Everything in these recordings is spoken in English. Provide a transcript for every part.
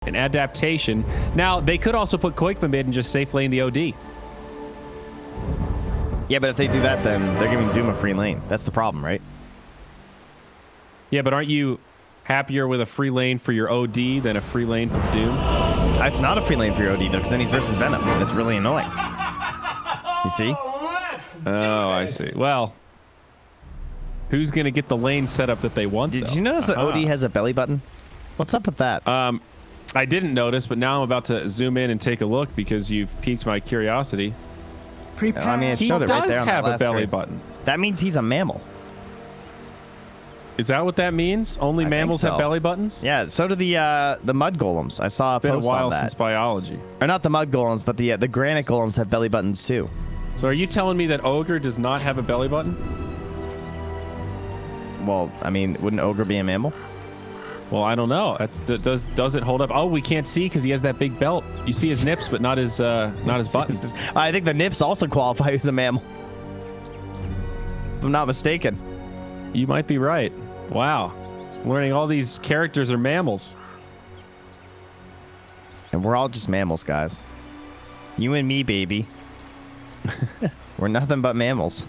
an adaptation. Now, they could also put Koikma mid and just safe lane the OD. Yeah, but if they do that, then they're giving Doom a free lane. That's the problem, right? Yeah, but aren't you happier with a free lane for your OD than a free lane for Doom? It's not a free lane for your OD, though, because then he's versus Venom, and it's really annoying. You see? Oh, I see. Well, who's going to get the lane set up that they want, Did you notice that OD has a belly button? What's up with that? I didn't notice, but now I'm about to zoom in and take a look because you've piqued my curiosity. I mean, it He showed it right does there on have that a last belly screen. button. That means he's a mammal. Is that what that means? Only I mammals think have so. belly buttons? Yeah, so do the mud golems. I saw a It's been a post while on that. since biology. Or not the mud golems, but the granite golems have belly buttons too. So are you telling me that Ogre does not have a belly button? Well, I mean, wouldn't Ogre be a mammal? Well, I don't know. Does it hold up? Oh, we can't see because he has that big belt. You see his nips, but not his buttons. I think the nips also qualify as a mammal. If I'm not mistaken. You might be right. Wow. Learning all these characters are mammals. And we're all just mammals, guys. You and me, baby. We're nothing but mammals.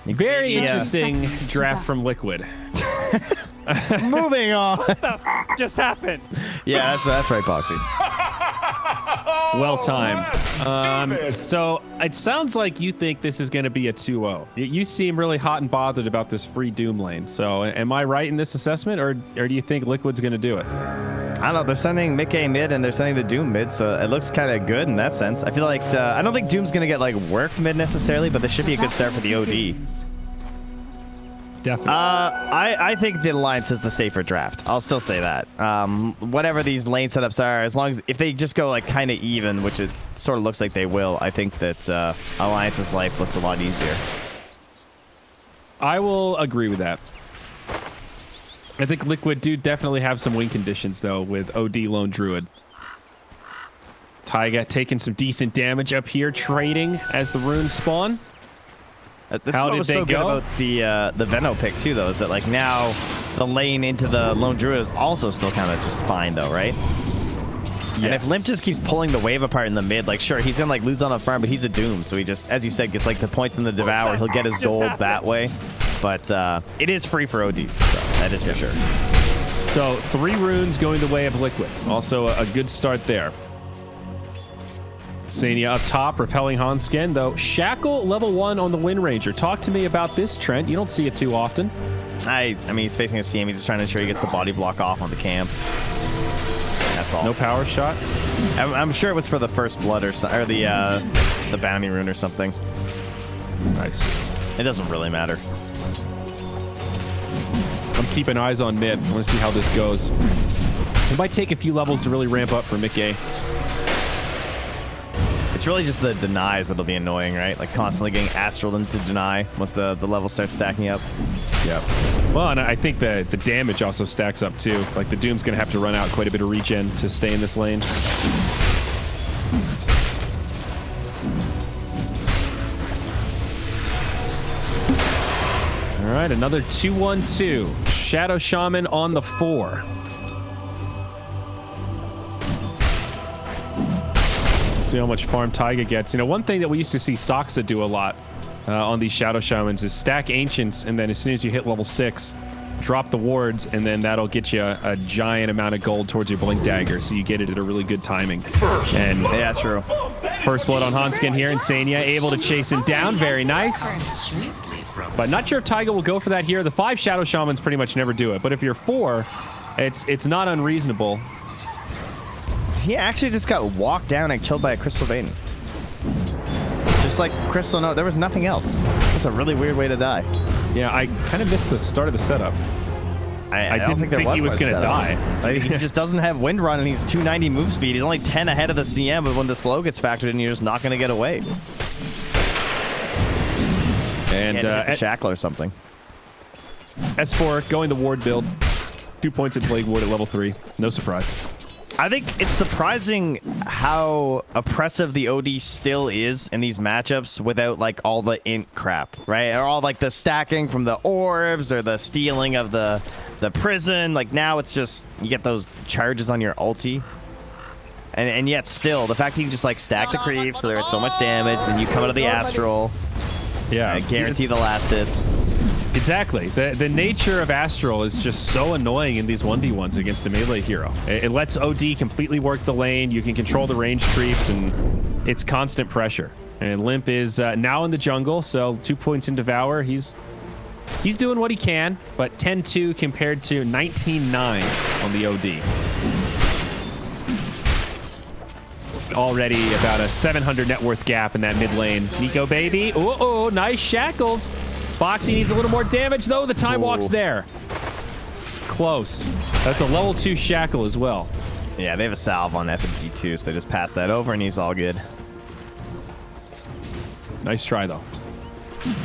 Very interesting draft from Liquid. Moving on. What the just happened? Yeah, that's right, Boxy. Well timed. So it sounds like you think this is going to be a 2-0. You seem really hot and bothered about this free Doom lane. So am I right in this assessment, or do you think Liquid's going to do it? I don't know. They're sending Mickey mid and they're sending the Doom mid, so it looks kind of good in that sense. I feel like I don't think Doom's going to get like worked mid necessarily, but this should be a good start for the OD. Definitely. I think the Alliance is the safer draft. I'll still say that. Whatever these lane setups are, as long as if they just go like kind of even, which it sort of looks like they will, I think that Alliance's life looks a lot easier. I will agree with that. I think Liquid do definitely have some win conditions though with OD Lone Druid. Taiga taking some decent damage up here, trading as the runes spawn. This How is what did was they so good go? about the Veno pick too, though, is that like now the lane into the Lone Druid is also still kind of just fine, though, right? And if Limp just keeps pulling the wave apart in the mid, like sure he's gonna like lose on the farm, but he's a Doom, so he just, as you said, gets like the points in the Devour. He'll get his gold that way, but it is free for OD, so that is for sure. So 3 runes going the way of Liquid. Also a good start there. Sania up top, repelling Hansken, though. Shackle level 1 on the Wind Ranger. Talk to me about this, Trent. You don't see it too often. I mean, he's facing a CM. He's just trying to ensure he gets the body block off on the camp. That's all. No power shot? I'm sure it was for the first blood or the bounty rune or something. Nice. It doesn't really matter. I'm keeping eyes on mid. I want to see how this goes. It might take a few levels to really ramp up for Mickey. It's really just the denies that'll be annoying, right? Like constantly getting astraled into deny once the levels start stacking up. Yep. Well, and I think the damage also stacks up too. Like the Doom's going to have to run out quite a bit of regen to stay in this lane. All right, another 2-1-2. Shadow Shaman on the 4. See how much farm Taiga gets. You know, one thing that we used to see Soxa do a lot on these Shadow Shamans is stack Ancients, and then as soon as you hit level 6, drop the wards, and then that'll get you a giant amount of gold towards your Blink Dagger, so you get it at a really good timing. And yeah, true. First blood on Hansken here, and Sania able to chase him down. Very nice. But not sure if Taiga will go for that here. The 5 Shadow Shamans pretty much never do it, but if you're 4, it's not unreasonable. He actually just got walked down and killed by a Crystal Maiden. Just like Crystal, no, there was nothing else. That's a really weird way to die. Yeah, I kind of missed the start of the setup. I didn't think he was going to die. Like, he just doesn't have wind run and he's 290 move speed. He's only 10 ahead of the CM, but when the slow gets factored in, you're just not going to get away. And a shackle or something. S4 going the ward build. 2 points in Plague Ward at level 3. No surprise. I think it's surprising how oppressive the OD still is in these matchups without like all the int crap, right? Or all like the stacking from the orbs or the stealing of the the prison. Like now it's just you get those charges on your ulti. And yet still, the fact that you can just like stack the creeps so they're at so much damage, then you come out of the Astral. Yeah. Guarantee the last hits. Exactly. The nature of Astral is just so annoying in these 1v1s against a melee hero. It lets OD completely work the lane. You can control the range creeps, and it's constant pressure. And Limp is now in the jungle, so 2 points in Devour. He's doing what he can, but 10-2 compared to 19-9 on the OD. Already about a 700 net worth gap in that mid lane. Nikobaby. Oh, nice shackles. Foxy needs a little more damage, though. The time walk's there. Close. That's a level 2 shackle as well. Yeah, they have a salve on FNG too, so they just pass that over and he's all good. Nice try, though.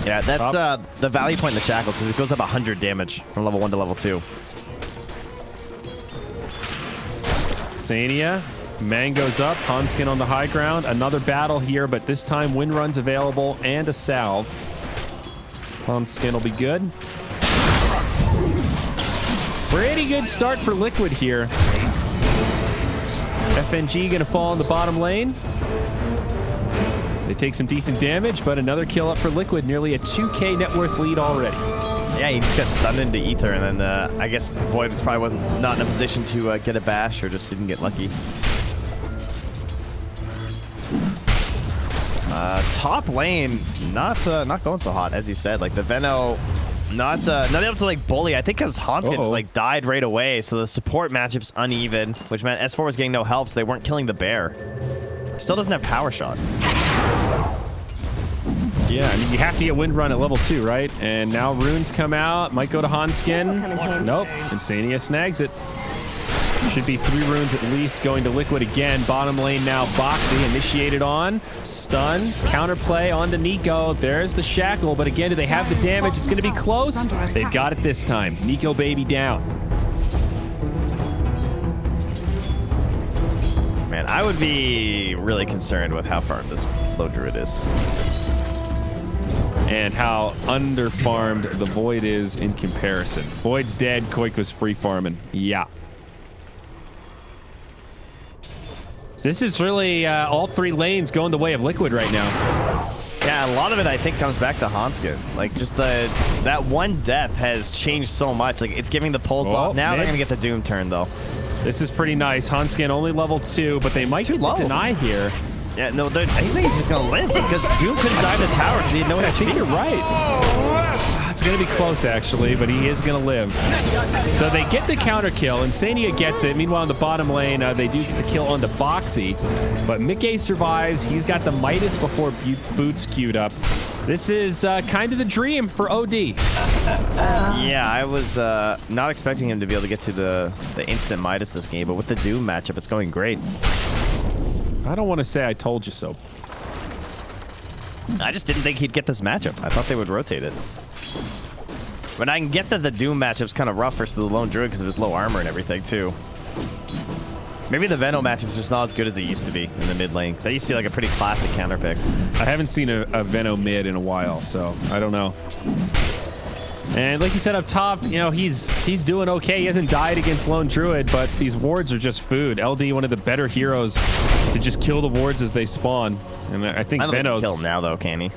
Yeah, that's the value point in the shackles, because it goes up 100 damage from level 1 to level 2. Zania. Mango's up. Hanskin on the high ground. Another battle here, but this time wind run's available and a salve. Hanskin will be good. Pretty good start for Liquid here. FNG gonna fall in the bottom lane. They take some decent damage, but another kill up for Liquid. Nearly a 2k net worth lead already. Yeah, he just got stunned into Ether, and then I guess Void was probably not in a position to get a bash, or just didn't get lucky. Top lane, not going so hot, as you said. Like the Veno, not able to like bully. I think because Hanskin just like died right away, so the support matchup's uneven, which meant S4 was getting no help, so they weren't killing the bear. Still doesn't have power shot. Yeah, I mean, you have to get wind run at level 2, right? And now runes come out. Might go to Hanskin. Nope. Insania snags it. Should be 3 runes at least going to Liquid again. Bottom lane now, Boxy initiated on. Stun, counterplay onto Nico. There's the shackle, but again, do they have the damage? It's going to be close. They've got it this time. Nikobaby down. Man, I would be really concerned with how farmed this low druid is. And how under-farmed the Void is in comparison. Void's dead, Koik was free farming. Yeah. This is really all 3 lanes going the way of Liquid right now. Yeah, a lot of it I think comes back to Hanskin. Like just that one death has changed so much. Like it's giving the pulse off. Now they're gonna get the Doom turn though. This is pretty nice. Hanskin only level 2, but they might get the deny here. Yeah, no, I think he's just gonna live because Doom couldn't dive the tower because he had no HP. I think you're right. It's gonna be close actually, but he is gonna live. So they get the counter kill, and Sania gets it. Meanwhile, in the bottom lane, they do get the kill onto Boxy, but Mickey survives. He's got the Midas before Boots queued up. This is kind of the dream for OD. Yeah, I was not expecting him to be able to get to the instant Midas this game, but with the Doom matchup, it's going great. I don't want to say I told you so. I just didn't think he'd get this matchup. I thought they would rotate it. But I can get that the Doom matchup's kind of rough versus the Lone Druid because of his low armor and everything, too. Maybe the Veno matchup's just not as good as they used to be in the mid lane, because that used to be like a pretty classic counter pick. I haven't seen a Veno mid in a while, so I don't know. And like you said up top, you know, he's doing okay. He hasn't died against Lone Druid, but these wards are just food. LD, one of the better heroes to just kill the wards as they spawn. And I think Veno's... kill him now, though, can he?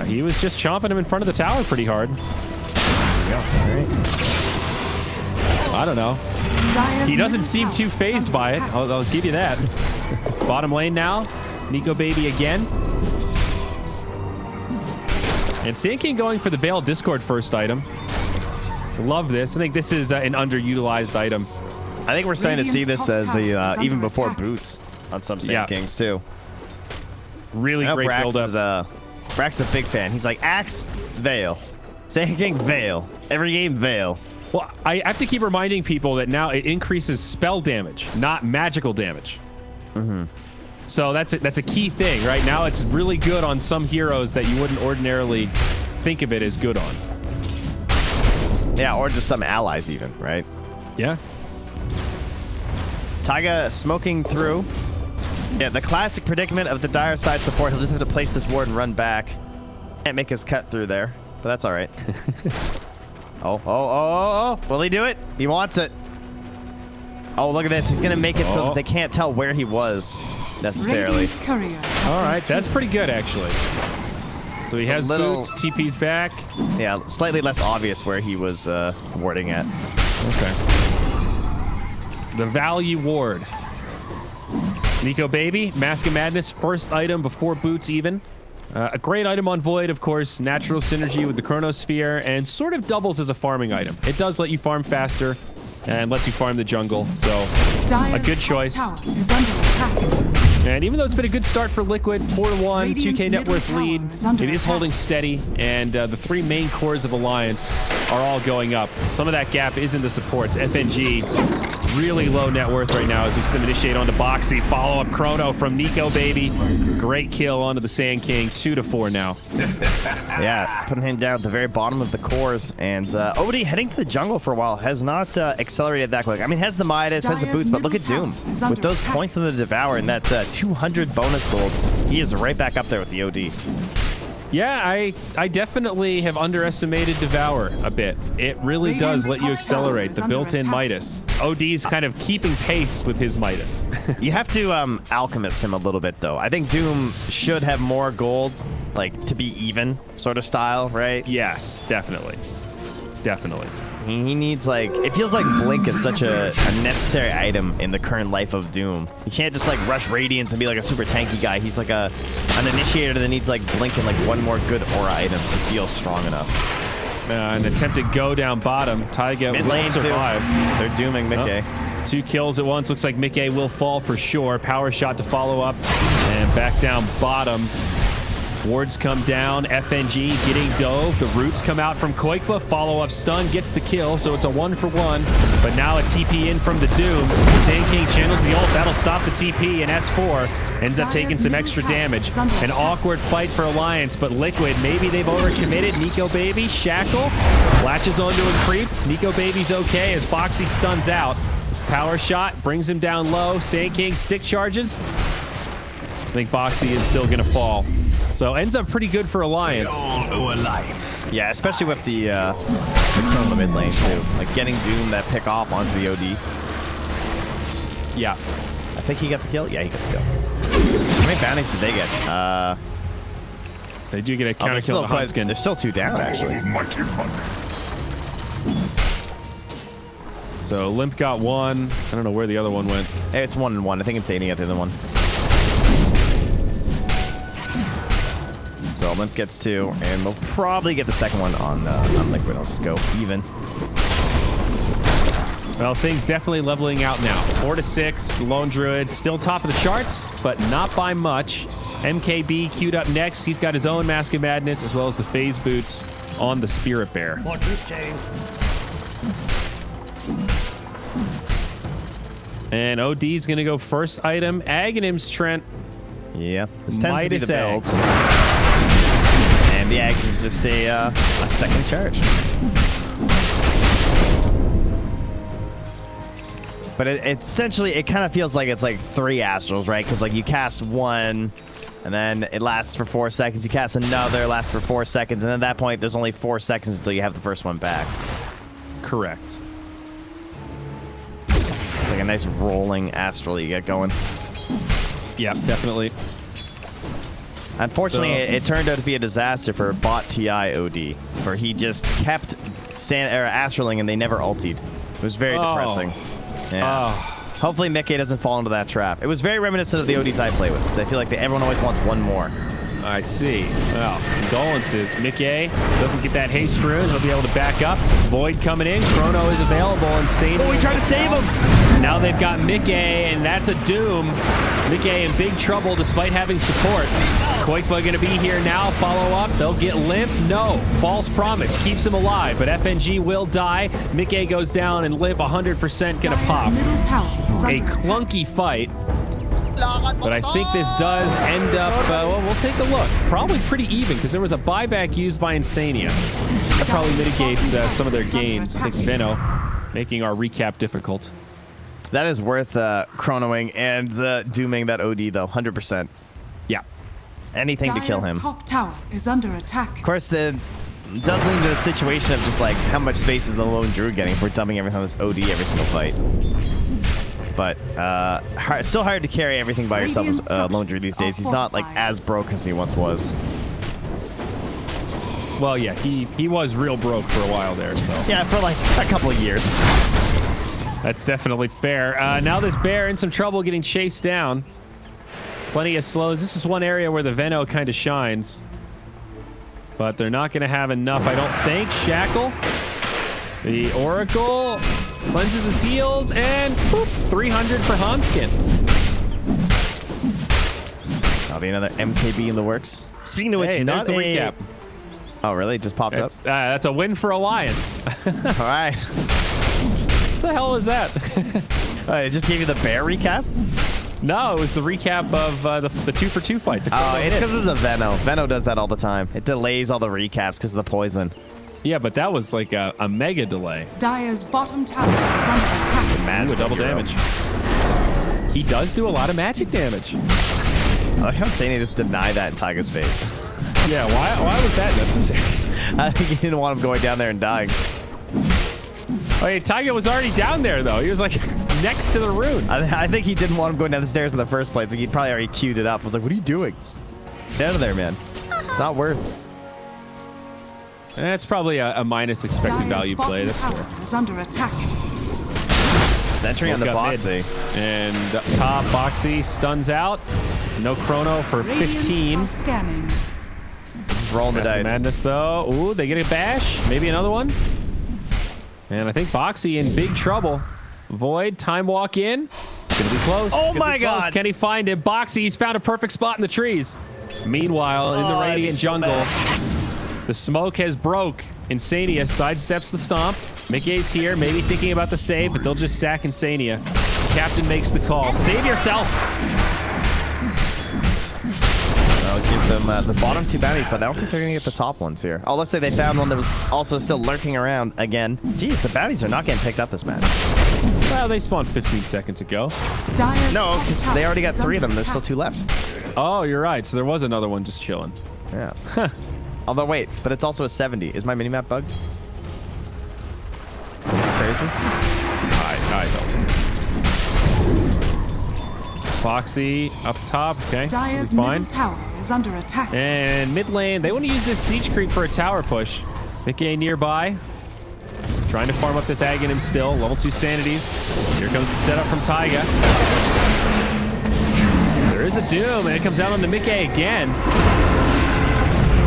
He was just chomping him in front of the tower pretty hard. Right. I don't know. He doesn't seem too phased by it. I'll give you that. Bottom lane now. Nikobaby again. And Sand King going for the Veil Discord first item. Love this. I think this is an underutilized item. I think we're starting to see this as even before Boots on some Sand Kings, too. Really great build-up. Brax is a big fan. He's like, Axe, Veil. Sand King, Veil. Every game, Veil. Well, I have to keep reminding people that now it increases spell damage, not magical damage. Mm-hmm. So that's a key thing, right? Now it's really good on some heroes that you wouldn't ordinarily think of it as good on. Yeah, or just some allies even, right? Yeah. Taiga smoking through. Yeah, the classic predicament of the dire side support. He'll just have to place this ward and run back. Can't make his cut through there, but that's all right. Oh. Will he do it? He wants it. Oh, look at this. He's going to make it so that they can't tell where he was necessarily. All right, that's pretty good, actually. So he has boots, TP's back. Yeah, slightly less obvious where he was warding at. Okay. The value ward. Nikobaby, Mask of Madness, first item before boots even. A great item on Void, of course, natural synergy with the Chronosphere, and sort of doubles as a farming item. It does let you farm faster and lets you farm the jungle, so a good choice. And even though it's been a good start for Liquid, 4-1, 2K net worth lead, it is holding steady, and the three main cores of Alliance are all going up. Some of that gap is in the supports. FNG, really low net worth right now as we see them initiate onto Boxy. Follow-up Chrono from Nikobaby. Great kill onto the Sand King, 2-4 now. Yeah, putting him down at the very bottom of the cores, and OD heading to the jungle for a while has not accelerated that quick. I mean, has the Midas, has the boots, but look at Doom. With those points in the Devour and that 200 bonus gold, he is right back up there with the OD. Yeah, I definitely have underestimated Devour a bit. It really does let you accelerate the built-in Midas. OD's kind of keeping pace with his Midas. You have to alchemist him a little bit, though. I think Doom should have more gold, like, to be even sort of style, right? Yes, definitely. Definitely. He needs, like, it feels like Blink is such a necessary item in the current life of Doom. You can't just, like, rush Radiance and be, like, a super tanky guy. He's, like, an initiator that needs, like, Blink and, like, one more good aura item to feel strong enough. An attempted go down bottom. Taiga will survive. Too. They're dooming Mickey. Oh. 2 kills at once. Looks like Mickey will fall for sure. Power shot to follow up. And back down bottom. Wards come down. FNG getting dove. The roots come out from Koikba. Follow-up stun gets the kill, so it's a 1-for-1. But now a TP in from the Doom. Sand King channels the ult. That'll stop the TP, and S4 ends up taking some extra damage. An awkward fight for Alliance, but Liquid, maybe they've overcommitted. Nikobaby, Shackle, latches onto a creep. Nikobaby's okay as Boxy stuns out. Power shot brings him down low. Sand King stick charges. I think Boxy is still going to fall. So ends up pretty good for Alliance. Yeah, especially with the Chroma mid lane too. Like getting Doom that pick off onto the OD. Yeah. I think he got the kill. Yeah, he got the kill. How many bounties did they get? They do get a counter kill to Huntskin. There's still 2 down actually. So Limp got 1. I don't know where the other one went. Hey, it's 1-1. I think it's aiming at the other one. So Limp gets 2, and they'll probably get the second one on Liquid. I'll just go even. Well, things definitely leveling out now. 4-6, Lone Druid still top of the charts, but not by much. MKB queued up next. He's got his own Mask of Madness, as well as the phase boots on the Spirit Bear. And OD's going to go first item. Aghanim's Trent. Yeah, this tends to be the build. And the Axe is just a second charge. But essentially, it kind of feels like it's like 3 Astrals, right? Because like you cast 1, and then it lasts for 4 seconds. You cast another, lasts for 4 seconds, and at that point, there's only 4 seconds until you have the first one back. Correct. It's like a nice rolling Astral you get going. Yeah, definitely. Unfortunately, it turned out to be a disaster for bot TI OD, where he just kept Astraling and they never ultied. It was very depressing. Yeah. Hopefully Mickey doesn't fall into that trap. It was very reminiscent of the ODs I play with, because I feel like everyone always wants one more. I see. Well, condolences. Mickey doesn't get that haste rune. He'll be able to back up. Void coming in. Chrono is available. Insane. Oh, we tried to save him. Now they've got Mickey, and that's a Doom. Mickey in big trouble despite having support. Koikba going to be here now. Follow up. They'll get Limp. No. False promise. Keeps him alive, but FNG will die. Mickey goes down, and Limp 100% going to pop. A clunky fight. But I think this does end up, well, we'll take a look. Probably pretty even, because there was a buyback used by Insania. That probably mitigates some of their gains. I think Veno making our recap difficult. That is worth chronoing and dooming that OD, though, 100%. Yeah. Anything to kill him. Top tower is under attack. Of course, the does lead to the situation of just like how much space is the lone druid getting if we're dumping everything on this OD every single fight. But still hard to carry everything by yourself as lone druid these days. He's not like as broke as he once was. Well, yeah, he was real broke for a while there. So yeah, for like a couple of years. That's definitely fair. Now this bear in some trouble getting chased down. Plenty of slows. This is one area where the Veno kind of shines. But they're not going to have enough, I don't think. Shackle. The Oracle cleanses his heals, and boop, 300 for Hanskin. That'll be another MKB in the works. Speaking of which, hey, not there's the recap. Oh, really? It just popped up? That's a win for Alliance. All right. What the hell was that? It just gave you the bear recap? No, it was the recap of the 2-for-2 fight. Oh, it's because it's a Veno. Veno does that all the time. It delays all the recaps because of the poison. Yeah, but that was like a mega delay. Dire's bottom tower is under attack. Magic double damage. He does do a lot of magic damage. I like how Sane just denied that in Taiga's face. Yeah, why was that necessary? I think he didn't want him going down there and dying. Oh, yeah, Taiga was already down there, though. He was like next to the rune. I think he didn't want him going down the stairs in the first place. Like, he'd probably already queued it up. I was like, what are you doing? Get out of there, man. It's not worth. That's probably a minus expected value play. That's fair. Is under attack. Sentry on the Boxy. And top Boxy stuns out. No chrono for 15. Scanning. Just rolling the dice. Madness, though. Ooh, they get a bash. Maybe another one. And I think Boxy in big trouble. Void, time walk in. Gonna be close. Oh my god. Can he find it? Boxy, he's found a perfect spot in the trees. Meanwhile, in the Radiant jungle, the smoke has broke. Insania sidesteps the stomp. Mickey's here, maybe thinking about the save, but they'll just sack Insania. Captain makes the call. Save yourself! I'll give them the bottom two bounties, but I don't think they're going to get the top ones here. Oh, let's say they found one that was also still lurking around again. Jeez, the bounties are not getting picked up this match. Well, they spawned 15 seconds ago. No, because they already got 3 of them. There's still 2 left. Oh, you're right. So there was another one just chilling. Yeah. Although, wait, but it's also a 70. Is my minimap bugged? Crazy? I don't. Foxy up top. Okay, Dire's fine. middle tower is under attack. And mid lane, they want to use this siege creep for a tower push. Mickey nearby. Trying to farm up this Aghanim still. Level 2 sanities. Here comes the setup from Taiga. There is a Doom, and it comes out on the Mickey again.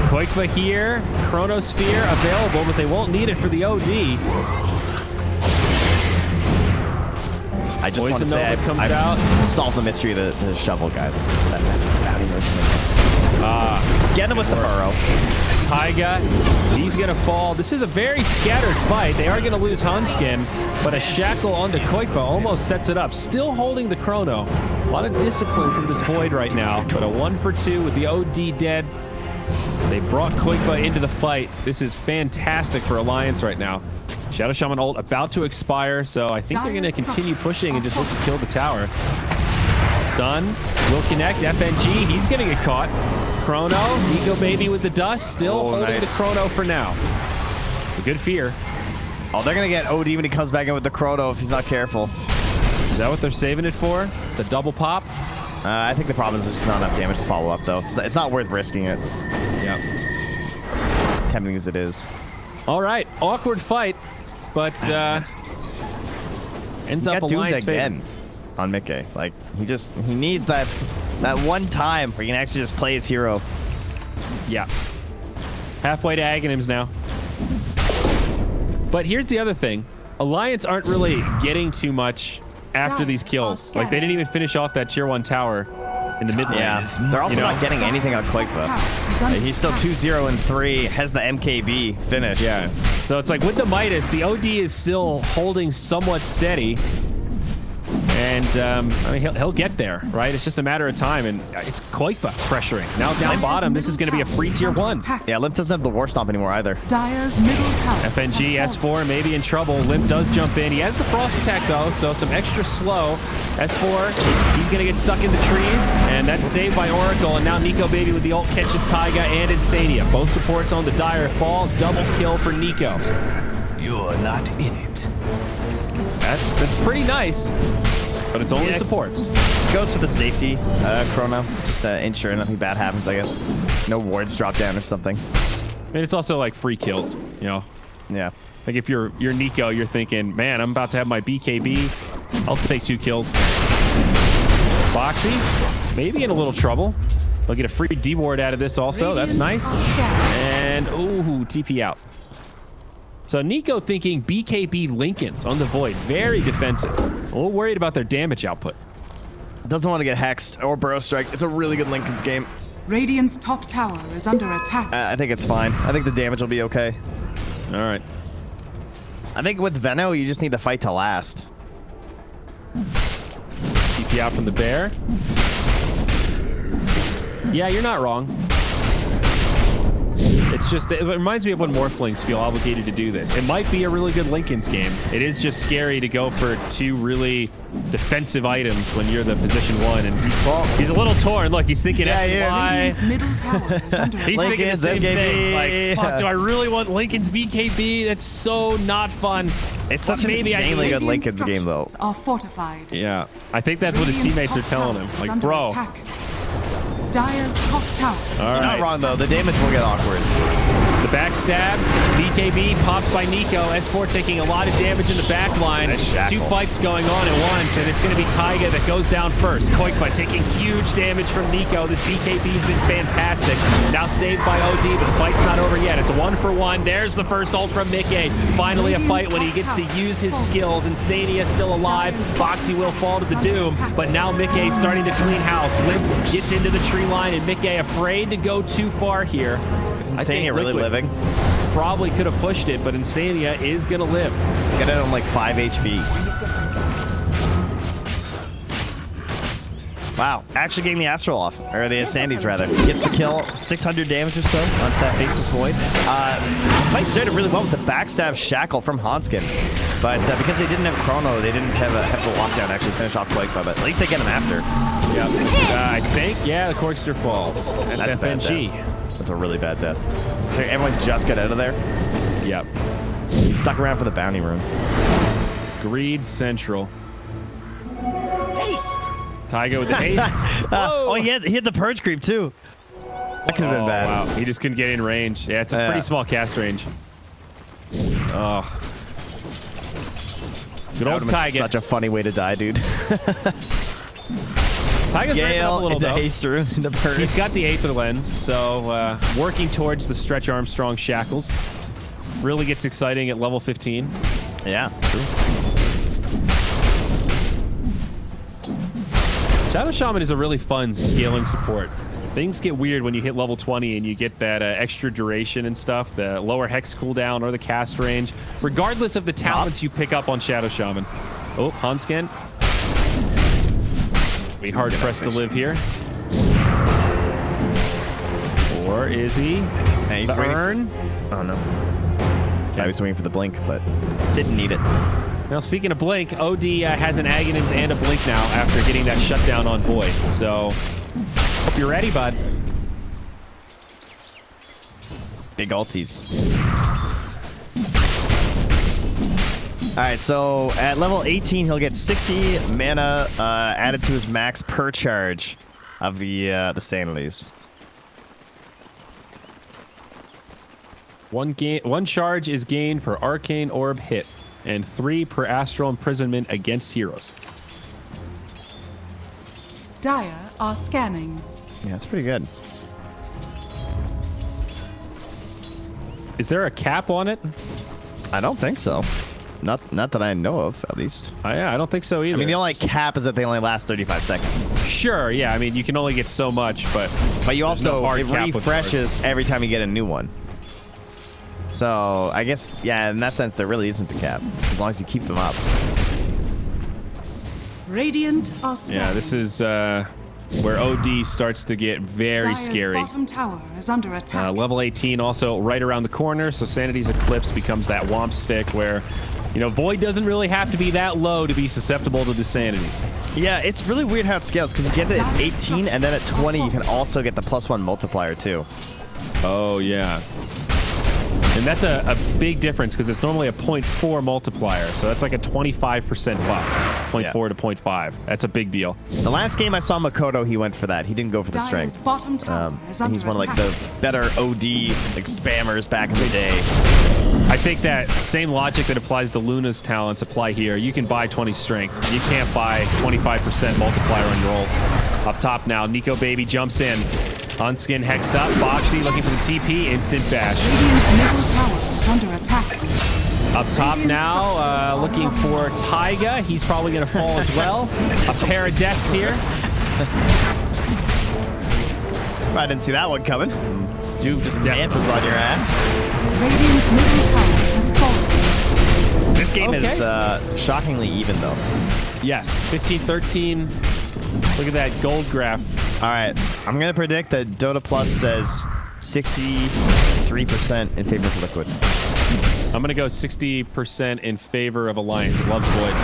Koikba here. Chronosphere available, but they won't need it for the OD. I just want to say I've solved the mystery of the shovel, guys. That's what bounty was. Get him with the burrow. Taiga, he's going to fall. This is a very scattered fight. They are going to lose Hanskin, but a shackle onto Koikba almost sets it up. Still holding the chrono. A lot of discipline from this Void right now, but a 1-for-2 with the OD dead. They brought Koikba into the fight. This is fantastic for Alliance right now. Shadow Shaman ult about to expire, so I think they're going to continue pushing and just look to kill the tower. Stun will connect. FNG, he's going to get caught. Chrono, Nikobaby with the dust, still holding the chrono for now. It's a good fear. Oh, they're going to get OD when he comes back in with the chrono if he's not careful. Is that what they're saving it for? The double pop? I think the problem is there's just not enough damage to follow up, though. It's not worth risking it. Yep. As tempting as it is. All right, awkward fight, but ends up Alliance again on Mickey. Like, he needs that one time where he can actually just play his hero. Yeah. Halfway to Aghanims now. But here's the other thing. Alliance aren't really getting too much after these kills. Like, they didn't even finish off that tier 1 tower in the mid lane. Yeah, they're also not getting anything on Koikba. He's still 2-0 and 3, has the MKB finish. Yeah. So it's like with the Midas, the OD is still holding somewhat steady. And I mean, he'll get there, right? It's just a matter of time, and it's Koifa pressuring. Now down bottom, this is going to be a free tier 1. Yeah, Limp doesn't have the War Stomp anymore either. Dire's middle tower. FNG, S4 maybe in trouble. Limp does jump in. He has the Frost attack, though, so some extra slow. S4, he's going to get stuck in the trees, and that's saved by Oracle. And now Nikobaby with the ult catches Taiga and Insania. Both supports on the Dire fall. Double kill for Nico. You're not in it. That's pretty nice, but it's only supports. Goes for the safety, Chrono, just to ensure nothing bad happens, I guess. No wards drop down or something. And it's also like free kills, you know? Yeah. Like if you're Nico, you're thinking, man, I'm about to have my BKB. I'll take 2 kills. Boxy, maybe in a little trouble. They'll get a free D ward out of this also. That's nice. And, ooh, TP out. So Nico thinking BKB Lincolns on the Void. Very defensive. A little worried about their damage output. Doesn't want to get hexed or burrow strike. It's a really good Lincoln's game. Radiant's top tower is under attack. I think it's fine. I think the damage will be okay. All right. I think with Veno, you just need the fight to last. TP out from the bear. Yeah, you're not wrong. It's just, it reminds me of when Morphlings feel obligated to do this. It might be a really good Lincoln's game. It is just scary to go for 2 really defensive items when you're the position 1. And he's a little torn. Look, he's thinking SY. Radiant's middle tower is under attack. He's thinking the same thing. Like, fuck, Yeah. do I really want Lincoln's BKB? That's so not fun. It's such an maybe insanely good Radiant Lincoln's game, though. structures are fortified. Yeah, I think that's what his Radiant's teammates are top telling tower him. is Like, under bro. attack. Dire's top tower. All You're right. not wrong, though. The damage will get awkward. The backstab, BKB popped by Nico. S4 taking a lot of damage in the back line. Nice shackle. 2 fights going on at once, and it's going to be Taiga that goes down first. Koifa taking huge damage from Nico. This BKB's been fantastic. Now saved by OD, but the fight's not over yet. It's a 1-for-1. There's the first ult from Mickey. Finally a fight when he gets to use his skills. Insania still alive. Boxy will fall to the doom, but now Mickey starting to clean house. Limp gets into the tree line, and Mickey afraid to go too far here. Is Insania really living? Probably could have pushed it, but Insania is going to live. Get it on like 5 HP. Wow, actually getting the Astral off, or the Sandy's rather. Gets the kill, 600 damage or so on that Faceless Void. Fight started really well with the backstab shackle from Hanskin, but because they didn't have Chrono, they didn't have the lockdown to actually finish off Koifa, but at least they get him after. Yeah, I think, yeah, the Corkster falls. That's That's a bad FNG. death. That's a really bad death. So everyone just got out of there. Yep. He stuck around for the bounty room. Greed Central. Taiga with the haste. Oh, he had the purge creep too. That could have been bad. Wow, he just couldn't get in range. Yeah, it's a pretty small cast range. Oh. Good old Taiga. Such a funny way to die, dude. Taiga's ramping up a little, in the though. haste room, in the purge. He's got the Aether Lens, so working towards the Stretch Armstrong Shackles. Really gets exciting at level 15. Yeah, true. Shadow Shaman is a really fun scaling support. Things get weird when you hit level 20 and you get that extra duration and stuff, the lower hex cooldown or the cast range, regardless of the talents you pick up on Shadow Shaman. Oh, Hanskin. Be hard pressed to live here. Or is he? Hey, he's The waiting. Urn? Oh no. I was waiting for the blink, but didn't need it. Now, speaking of Blink, OD has an Aghanims and a Blink now after getting that shutdown on Void. So, hope you're ready, bud. Big ulties. All right, so at level 18, he'll get 60 mana added to his max per charge of the Sanities. One charge is gained per Arcane Orb hit, and 3 per Astral Imprisonment against heroes. Dire are scanning. Yeah, that's pretty good. Is there a cap on it? I don't think so. Not that I know of, at least. Yeah, I don't think so either. I mean, the only cap is that they only last 35 seconds. Sure, yeah. I mean, you can only get so much, but But you there's no also, hard it cap with refreshes every time you get a new one. So, I guess, yeah, in that sense, there really isn't a cap, as long as you keep them up. Radiant are scanning. Yeah, this is where OD starts to get very Dire's scary. bottom tower is under attack. Level 18 also right around the corner, so Sanity's Eclipse becomes that Womp Stick where, you know, Void doesn't really have to be that low to be susceptible to the Sanities. Yeah, it's really weird how it scales because you get it at 18 and then at 20 you can also get the +1 multiplier too. Oh, yeah. And that's a big difference because it's normally a 0.4 multiplier, so that's like a 25% buff, 0.4 to 0.5. That's a big deal. The last game I saw Makoto, he went for that. He didn't go for the Dire's strength. bottom tower is under He's one of like attack. the better OD like spammers back in the day. I think that same logic that applies to Luna's talents apply here. You can buy 20 strength. You can't buy 25% multiplier on your ult. Up top now, Nikobaby jumps in. Unskin hexed up. Foxy looking for the TP. Instant bash. Radiant's middle tower is under attack. Up top now, looking for Taiga. He's probably going to fall as well. A pair of deaths here. I didn't see that one coming. Dude just dances on your ass. Radiant's middle tower has fallen. This game Okay. is shockingly even though. Yes, 15-13. Look at that gold graph. All right, I'm going to predict that Dota Plus says 63% in favor of Liquid. I'm going to go 60% in favor of Alliance. It loves Void.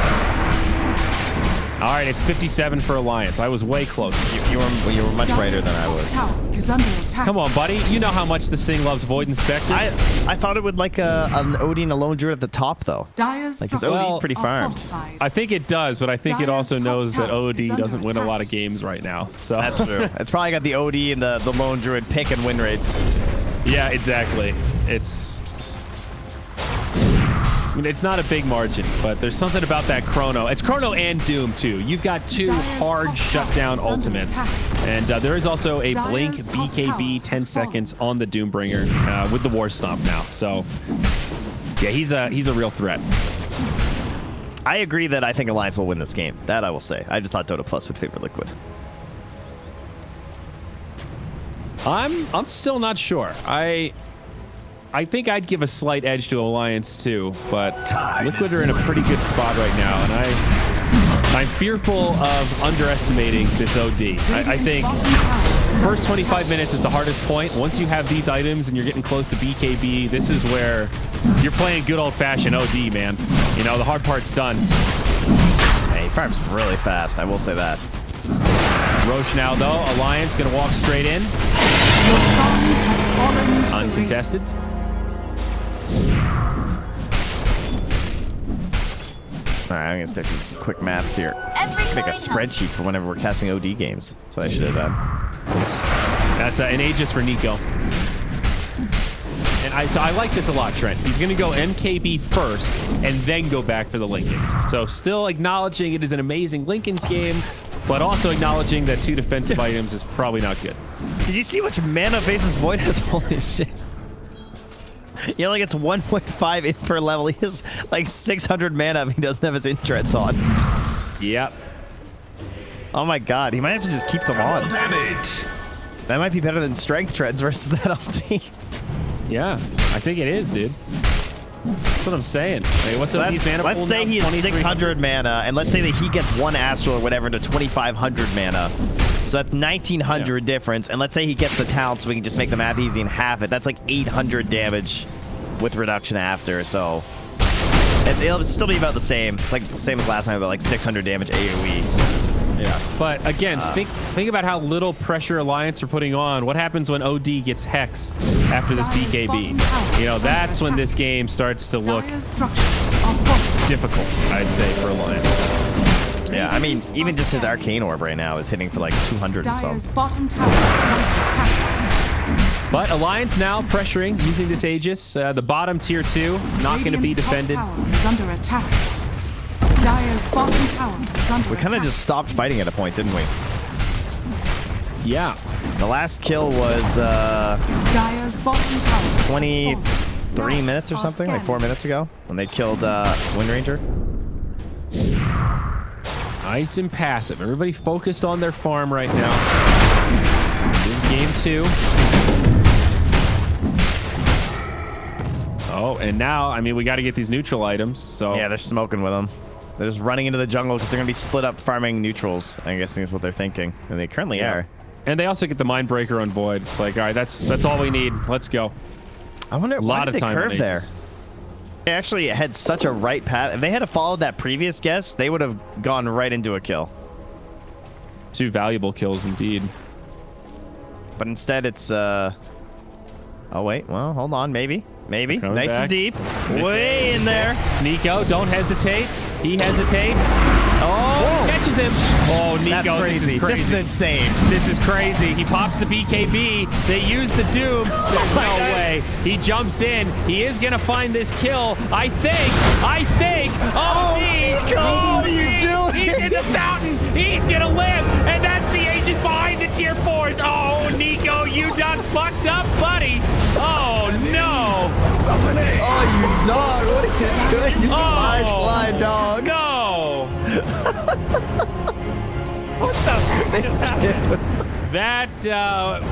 All right, it's 57 for Alliance. I was way close. You were much brighter than I was. Tower is under attack. Come on, buddy. You know how much this thing loves Void Inspector. I thought it would like an OD and a Lone Druid at the top though. Dire's Like, his structures OD is pretty are farmed. fortified. I think it does, but I think it Dire's also top knows that tower OD is under doesn't win a attack. lot of games right now. So That's true. It's probably got the OD and the Lone Druid pick and win rates. Yeah, exactly. I mean, it's not a big margin, but there's something about that Chrono. It's Chrono and Doom, too. You've got two Dire's hard top shutdown tower is under ultimates. attack. And there is also a Dire's Blink top BKB tower 10 has fallen. seconds on the Doombringer with the War Stomp now. So, yeah, he's a real threat. I agree that I think Alliance will win this game. That I will say. I just thought Dota Plus would favor Liquid. I'm still not sure. I think I'd give a slight edge to Alliance too, but Liquid are in a pretty good spot right now, and I'm fearful of underestimating this OD. I think Radiant's bottom tower is first under 25 attack. minutes is the hardest point. Once you have these items and you're getting close to BKB, this is where you're playing good old-fashioned OD, man. You know, the hard part's done. Hey, he farms really fast. I will say that. Roche now, though. Alliance going to walk straight in. Your son has fallen to the Uncontested. All right, I'm gonna start doing some quick maths here. Every Make a coin spreadsheet for whenever we're casting OD games. That's what I should have done. That's an Aegis for Nico. And so I like this a lot, Trent. He's going to go MKB first and then go back for the Lincolns. So still acknowledging it is an amazing Lincolns game, but also acknowledging that 2 defensive items is probably not good. Did you see how much mana Faceless Void has? Holy shit. He only gets 1.5 in per level. He has like 600 mana if he doesn't have his intreads on. Yep. Oh my god, he might have to just keep them on. Damage. That might be better than strength treads versus that LT. Yeah, I think it is, dude. That's what I'm saying. Hey, what's up with these mana Let's pool say now? he has 2300? 600 mana, and let's say that he gets one Astral or whatever to 2,500 mana. So that's 1,900 difference. And let's say he gets the talent so we can just make the math easy and half it. That's like 800 damage with reduction after. So it'll still be about the same. It's like the same as last time, about like 600 damage AoE. Yeah. But again, think about how little pressure Alliance are putting on. What happens when OD gets Hex after this Dire's BKB? bottom tower You know, is that's under when this attack. game starts to look Dire's structures are fortified. difficult, I'd say, for Alliance. Yeah, I mean, even just his Arcane Orb right now is hitting for like 200 and Dire's some. bottom tower is under attack. But Alliance now pressuring, using this Aegis. The bottom tier 2, not going to be Radiant's top defended. tower is under attack. Dire's bottom tower is under We kind of attack. just stopped fighting at a point, didn't we? Yeah. The last kill was Dire's bottom tower has 23 fallen. minutes or Are something, like 4 scanning. minutes ago, when they killed Wind Ranger. Nice and passive. Everybody focused on their farm right now. This is game 2. Oh, and now, I mean, we got to get these neutral items. So Yeah, they're smoking with them. They're just running into the jungle because they're going to be split up farming neutrals. I'm guessing is what they're thinking. And they currently are. And they also get the Mind Breaker on Void. It's like, all right, that's all we need. Let's go. I wonder why did they curve there? Aegis. They actually had such a right path. If they had followed that previous guess, they would have gone right into a kill. 2 valuable kills indeed. But instead it's oh wait, well, hold on, maybe. Nice back. and deep. Way in there. Nico, don't hesitate. He hesitates. Oh, catches him. Oh, Nico, That's crazy. This is crazy. This is insane. This is crazy. He pops the BKB. They use the Doom. There's no way. He jumps in. He is going to find this kill. I think. Oh, Nico, what are you doing? He's in the fountain. He's going to live. And that's the Aegis behind the tier 4s. Oh, Nico, you done fucked up, buddy. Oh, no. Oh, you dog. What are you doing? You slide dog. No. What the? That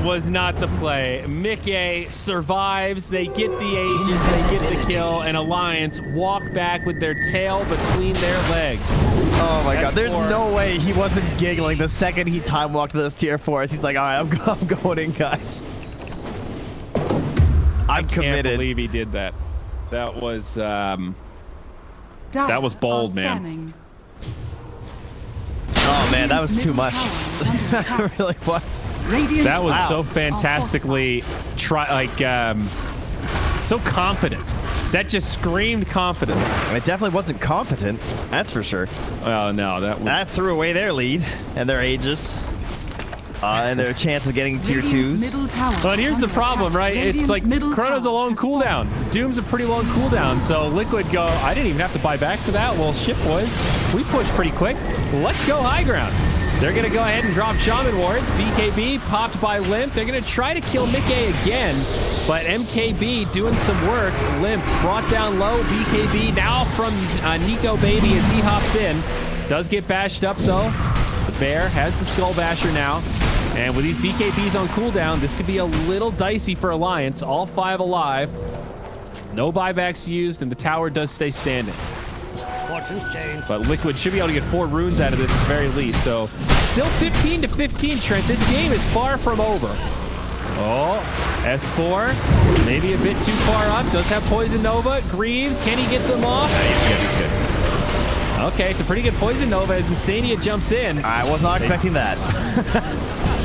was not the play. Mickey survives. They get the Aegis. They get the kill. And Alliance walk back with their tail between their legs. Oh my god. There's no way he wasn't giggling the second he time walked those tier 4s. He's like, all right, I'm going in, guys. I'm committed. I can't believe he did that. That was bold, man. Oh man, that was too much. That really was. That was so fantastically so confident. That just screamed confidence. It definitely wasn't competent. That's for sure. Oh no, that threw away their lead and their Aegis. And their chance of getting tier 2s. But here's the problem, right? It's like Chrono's a long cooldown. Doom's a pretty long cooldown. So Liquid go, I didn't even have to buy back for that. Well, shit, boys. We push pretty quick. Let's go high ground. They're going to go ahead and drop Shaman Wards. BKB popped by Limp. They're going to try to kill Mickey again. But MKB doing some work. Limp brought down low. BKB now from Nikobaby as he hops in. Does get bashed up, though. The Bear has the Skull Basher now. And with these BKBs on cooldown, this could be a little dicey for Alliance. All 5 alive. No buybacks used, and the tower does stay standing. But Liquid should be able to get 4 runes out of this at the very least. So still 15 to 15, Trent. This game is far from over. Oh, S4. Maybe a bit too far up. Does have Poison Nova. Greaves, can he get them off? He's good. Okay, it's a pretty good Poison Nova as Insania jumps in. I was not expecting that.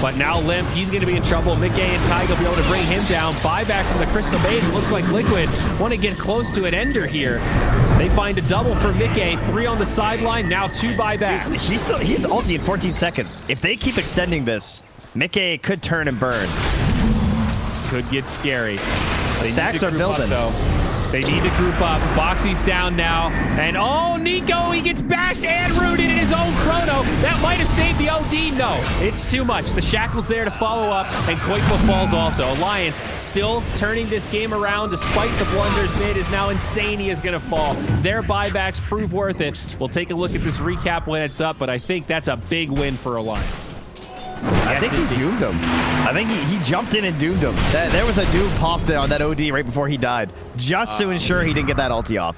But now Limp, he's going to be in trouble. Mickey and Taiga will be able to bring him down. Buyback from the Crystal Maiden. Looks like Liquid want to get close to an ender here. They find a double for Mickey. 3 on the sideline. Now 2 buyback. Dude, he's ulti in 14 seconds. If they keep extending this, Mickey could turn and burn. Could get scary. The stacks are building. Though. They need to group up. Boxy's down now. And oh, Nico, he gets bashed and rooted in his own Chrono. That might have saved the OD. No, it's too much. The Shackle's there to follow up, and Koikwa falls also. Alliance still turning this game around despite the blunders mid is now insane. He is going to fall. Their buybacks prove worth it. We'll take a look at this recap when it's up, but I think that's a big win for Alliance. I think he doomed him. I think he jumped in and doomed him. There was a doom pop there on that OD right before he died, just to ensure he didn't get that ulti off.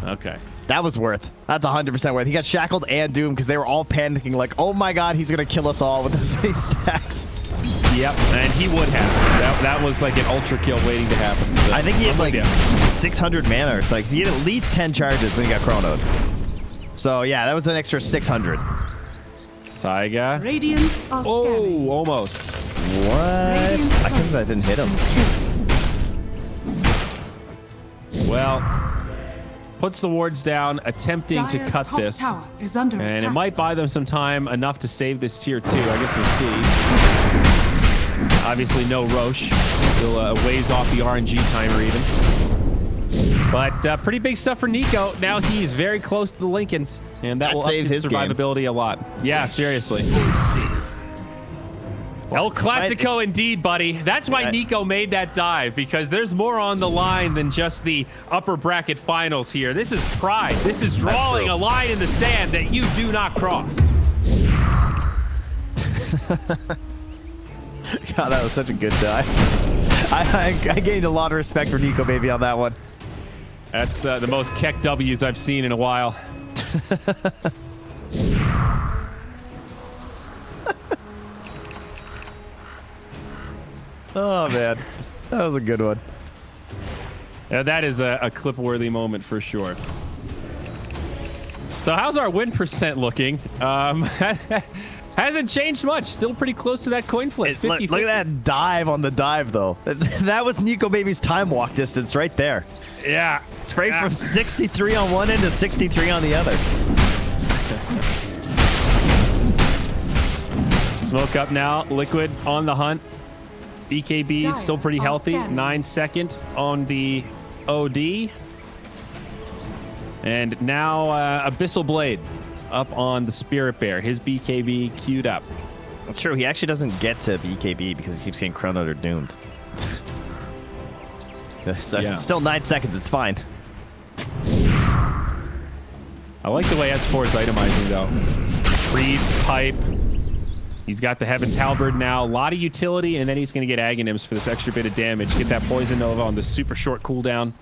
Okay. That was worth. That's 100% worth. He got shackled and doomed because they were all panicking like, oh my god, he's going to kill us all with those many stacks. Yep, and he would have. That was like an ultra kill waiting to happen. So I think he had like 600 mana or something. He had at least 10 charges when he got chronoed. So yeah, that was an extra 600. Taiga. Radiant are oh, almost. What? I think that didn't hit him. Well, puts the wards down, attempting to cut this. Tower is under and attack. it might buy them some time enough to save this tier 2. I guess we'll see. Obviously, no Roche. Still a ways off the RNG timer even. But pretty big stuff for Nico. Now he's very close to the Lincolns, and that will up his survivability a lot. Yeah, seriously. El Clasico indeed, buddy. That's why Nico made that dive, because there's more on the line than just the upper bracket finals here. This is pride. This is drawing a line in the sand that you do not cross. God, that was such a good dive. I gained a lot of respect for Nikobaby on that one. That's the most Keck W's I've seen in a while. Oh, man. That was a good one. Yeah, that is a clip-worthy moment for sure. So how's our win percent looking? Hasn't changed much. Still pretty close to that coin flip. Look at that dive on the dive, though. That was Nikobaby's time walk distance right there. Yeah. Straight from 63 on one end to 63 on the other. Smoke up now. Liquid on the hunt. BKB still pretty healthy. 9 second on the OD. And now Abyssal Blade up on the Spirit Bear. His BKB queued up. That's true. He actually doesn't get to BKB because he keeps getting chronoed or doomed. So it's still 9 seconds. It's fine. I like the way S4 is itemizing, though. Reeves, Pipe. He's got the Heaven's Halberd now. A lot of utility, and then he's going to get Aghanims for this extra bit of damage. Get that Poison Nova on the super short cooldown.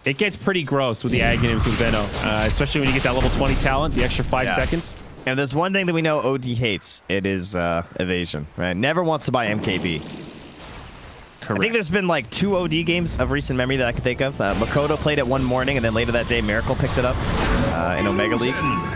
It gets pretty gross with the Aghanims with Veno, especially when you get that level 20 talent, the extra 5 seconds. And there's one thing that we know OD hates. It is evasion, right? Never wants to buy MKB. Correct. I think there's been like 2 OD games of recent memory that I can think of. Makoto played it one morning, and then later that day, Miracle picked it up in Omega League.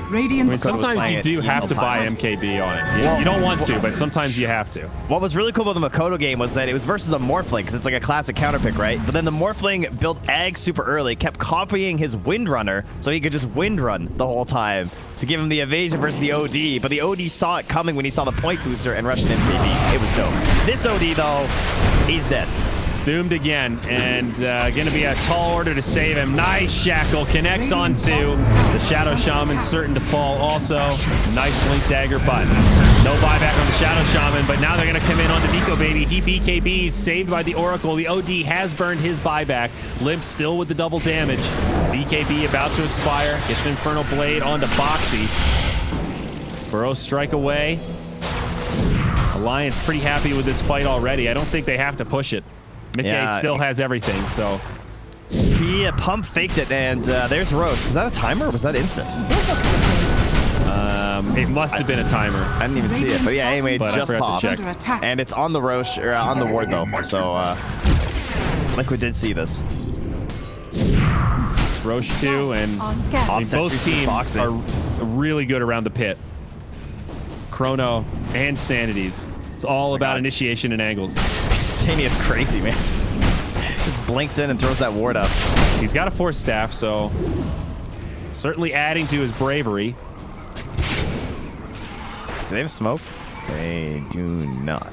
Radiant. I mean, sometimes you do have to buy MKB on it. You don't want to, but sometimes you have to. What was really cool about the Makoto game was that it was versus a Morphling, because it's like a classic counter pick, right? But then the Morphling built Ag super early, kept copying his Windrunner, so he could just Windrun the whole time to give him the evasion versus the OD. But the OD saw it coming when he saw the point booster and rushed an MKB. It was dope. This OD, though, he's dead. Doomed again, and going to be a tall order to save him. Nice Shackle, connects onto the Shadow Shaman, certain to fall also. Nice Blink Dagger, but no buyback on the Shadow Shaman, but now they're going to come in on the Nikobaby. He BKBs, saved by the Oracle. The OD has burned his buyback. Limp still with the double damage. BKB about to expire, gets an Infernal Blade onto Boxy. Burrow strike away. Alliance pretty happy with this fight already. I don't think they have to push it. Mickey still has everything, so. He pump faked it, and there's Roche. Was that a timer or was that instant? It must have been a timer. I didn't even see it, but yeah, anyway, it just popped. And it's on the Roche, or on the ward, though, so Liquid did see this. It's Roche 2, and both teams are really good around the pit. Chrono and Sanities. It's all about initiation and angles. Sani is crazy, man. Just blinks in and throws that ward up. He's got a Force Staff, so certainly adding to his bravery. Do they have smoke? They do not.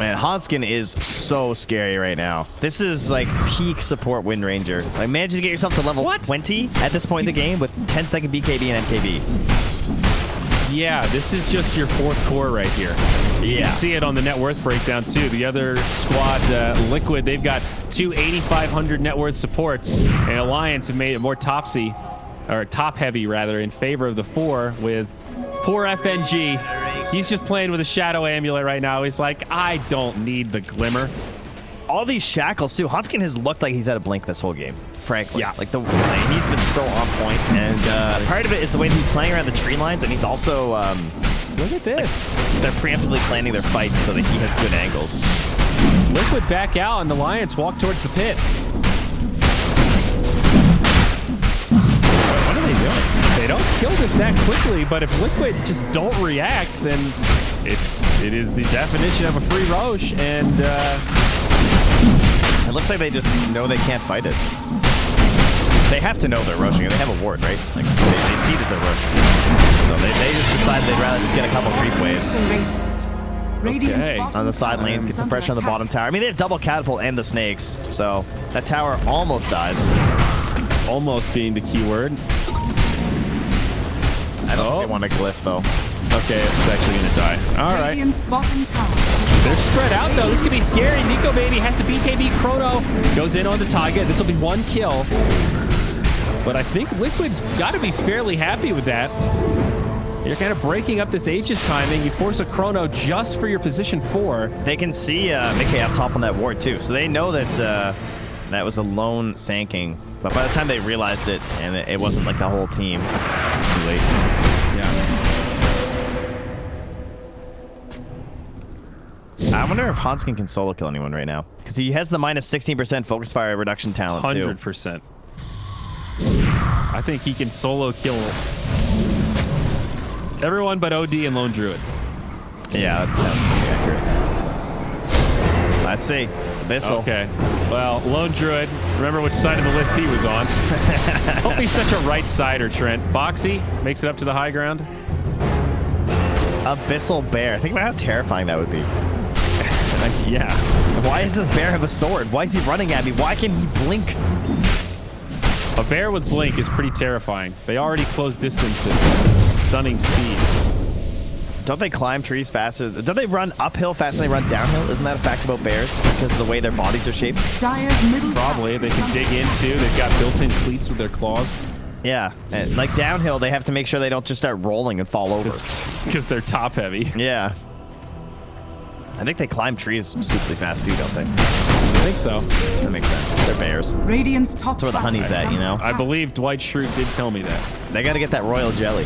Man, Hanskin is so scary right now. This is like peak support Wind Ranger. Like, manage to get yourself to level 20 at this point in the game with 10-second BKB and MKB. Yeah, this is just your 4th core right here. You can see it on the net worth breakdown too. The other squad, Liquid, they've got 2 8,500 net worth supports, and Alliance have made it more top heavy rather, in favor of the 4 with poor FNG. He's just playing with a Shadow Amulet right now. He's like, I don't need the Glimmer. All these shackles too. Hanskin has looked like he's had a blink this whole game. Frankly, yeah, like he's been so on point, and part of it is the way that he's playing around the tree lines, and he's also look at this. They're preemptively planning their fights so that he has good angles. Liquid back out, and Alliance walk towards the pit. What are they doing? They don't kill this that quickly, but if Liquid just don't react, then it is the definition of a free Roche, and it looks like they just know they can't fight it. They have to know they're rushing it. They have a ward, right? Like they see that they're rushing. So they just decide they'd rather just get a couple creep waves. Okay. On the side lanes, get some pressure on the bottom tower. I mean, they have double catapult and the snakes, so that tower almost dies. Almost being the keyword. I don't think they want to glyph though. Okay, it's actually gonna die. All right. Bottom tower. They're spread out though. This could be scary. Nikobaby has to BKB Chrono. Goes in on the Taiga. This will be 1 kill. But I think Liquid's got to be fairly happy with that. You're kind of breaking up this Aegis timing. You force a chrono just for your position 4. They can see Mickey up top on that ward too, so they know that that was a lone sanking. But by the time they realized it, and it wasn't like the whole team, it's too late. Yeah. I wonder if Hanskin can solo kill anyone right now, because he has the minus 16% focus fire reduction talent 100%. I think he can solo kill everyone but OD and Lone Druid. Yeah, that sounds pretty accurate. Let's see. Abyssal. Okay. Well, Lone Druid, remember which side of the list he was on. Hope he's such a right-sider, Trent. Boxy makes it up to the high ground. Abyssal Bear. Think about how terrifying that would be. Yeah. Why does this bear have a sword? Why is he running at me? Why can he blink? A bear with blink is pretty terrifying. They already close distance at stunning speed. Don't they climb trees faster? Don't they run uphill faster than they run downhill? Isn't that a fact about bears? Because of the way their bodies are shaped? Dire's middle Probably. They can dig into. They've got built-in cleats with their claws. Yeah. And like downhill, they have to make sure they don't just start rolling and fall over. Because they're top-heavy. Yeah. I think they climb trees stupidly fast too, don't they? I think so. That makes sense. They're bears. Radiant's top That's where the honey's at, you know? I believe Dwight Schrute did tell me that. They got to get that royal jelly.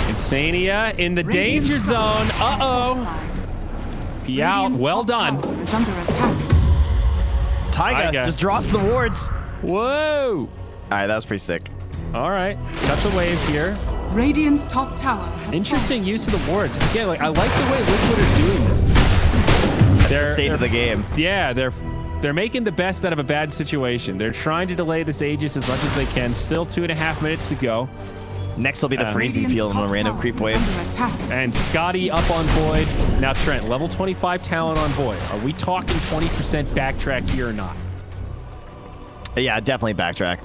Insania in the danger zone. Uh-oh. He out. Well done. Is under attack. Taiga just drops the wards. Whoa. All right, that was pretty sick. All right. Cuts a wave here. Radiant's top tower has Interesting use of the wards. Again, like I like the way Liquid are doing this. They're the state of the game. Yeah, they're making the best out of a bad situation. They're trying to delay this Aegis as much as they can. Still 2.5 minutes to go. Next will be the freezing field and a random creep wave. And Scotty up on Void. Now Trent, level 25 talent on Void. Are we talking 20% backtrack here or not? Yeah, definitely backtrack.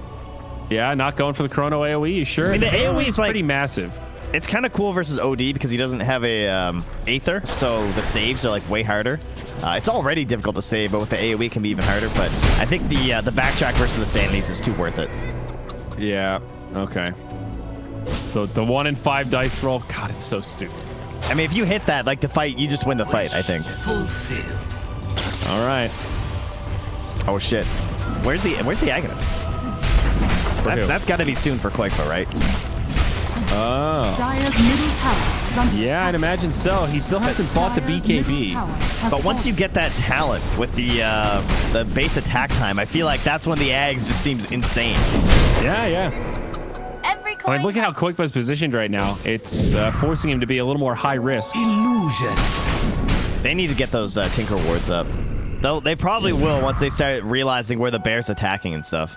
Yeah, not going for the chrono AoE, you sure? I mean, the AoE is like, pretty massive. It's kind of cool versus OD because he doesn't have a Aether, so the saves are like way harder. It's already difficult to save, but with the AoE it can be even harder. But I think the backtrack versus the Sandys is too worth it. Yeah, okay. The 1 in 5 dice roll, God, it's so stupid. I mean, if you hit that, like the fight, you just win the fight, I think. All right. Oh shit. Where's the Aghanim? That's got to be soon for Quakefoot, right? Oh. Dire's middle tower is under Yeah, attack. I'd imagine so. He still hasn't bought the Dire's middle BKB. tower has But once you get that talent with the base attack time, I feel like that's when the Ags just seems insane. Yeah. Every I mean, look at how Quickbuzz positioned right now. It's forcing him to be a little more high risk. Illusion. They need to get those Tinker wards up. Though they probably will once they start realizing where the bear's attacking and stuff.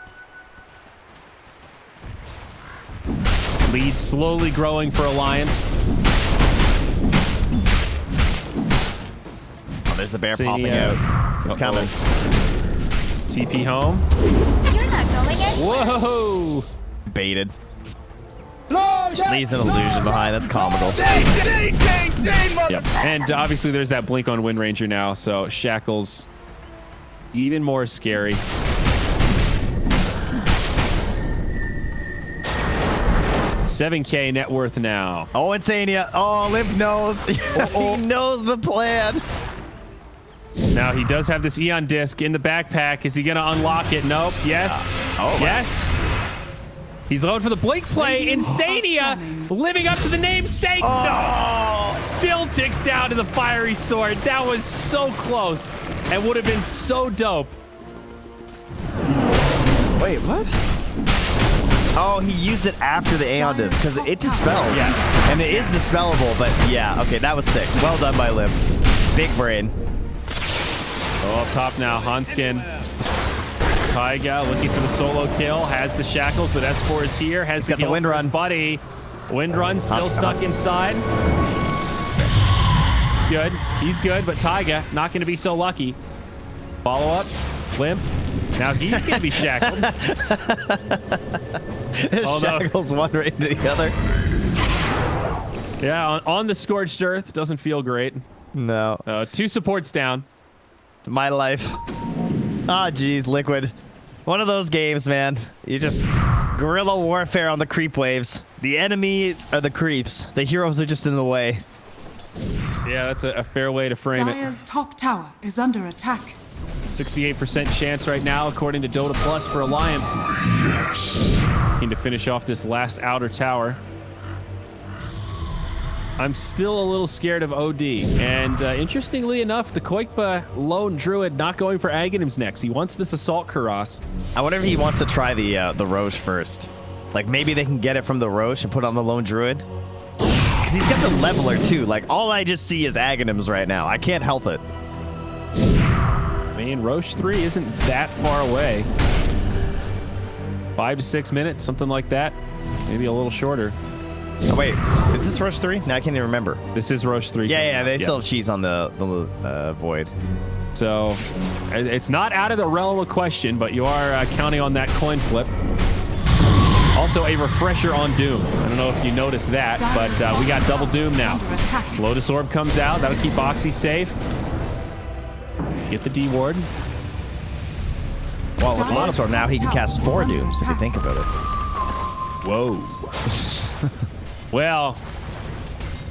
Lead slowly growing for Alliance. Oh, there's the bear See, popping out. It's coming. TP home. You're not going anywhere. Whoa! Baited. Just leaves an illusion behind. That's comical. Yep. And obviously there's that blink on Wind Ranger now, so Shackle's even more scary. $7K net worth now. Oh, Insania. Oh, Limp knows. He knows the plan. Now he does have this Eon disc in the backpack. Is he going to unlock it? Nope. Yes. Yes. He's loading for the blink play. Insania living up to the namesake. No. Still ticks down to the fiery sword. That was so close and would have been so dope. Wait, what? Oh, he used it after the Aeon disc because it dispels. Yeah. And it is dispellable, but yeah, okay, that was sick. Well done by Limp. Big brain. Oh, up top now, Hanskin. Taiga looking for the solo kill. Has the shackles, but S4 is here. Has got the wind run. Buddy. Wind run still stuck inside. Good. He's good, but Taiga not going to be so lucky. Follow up. Limp. Now he's going to be shackled. Shackles one right into the other. Yeah, on the scorched earth. Doesn't feel great. No. 2 supports down. My life. Ah, geez, Liquid. One of those games, man. You just guerrilla warfare on the creep waves. The enemies are the creeps. The heroes are just in the way. Yeah, that's a fair way to frame it. Dire's top tower is under attack. 68% chance right now, according to Dota Plus for Alliance. Need to finish off this last outer tower. I'm still a little scared of OD. And interestingly enough, the Koikba Lone Druid not going for Aghanims next. He wants this Assault Kuras. I wonder if he wants to try the Roche first. Like, maybe they can get it from the Roche and put on the Lone Druid. Because he's got the Leveler, too. Like, all I just see is Aghanims right now. I can't help it. I mean, Roche 3 isn't that far away. 5 to 6 minutes, something like that. Maybe a little shorter. Oh, wait. Is this Roche 3? No, I can't even remember. This is Roche 3. Yeah, they still have cheese on the Void. So, it's not out of the realm of question, but you are counting on that coin flip. Also, a refresher on Doom. I don't know if you noticed that, but we got double Doom now. Lotus Orb comes out. That'll keep Oxy safe. Get the D ward. Well, with Lotus Orb now, he can cast 4 Dooms, if you think about it. Whoa. Well,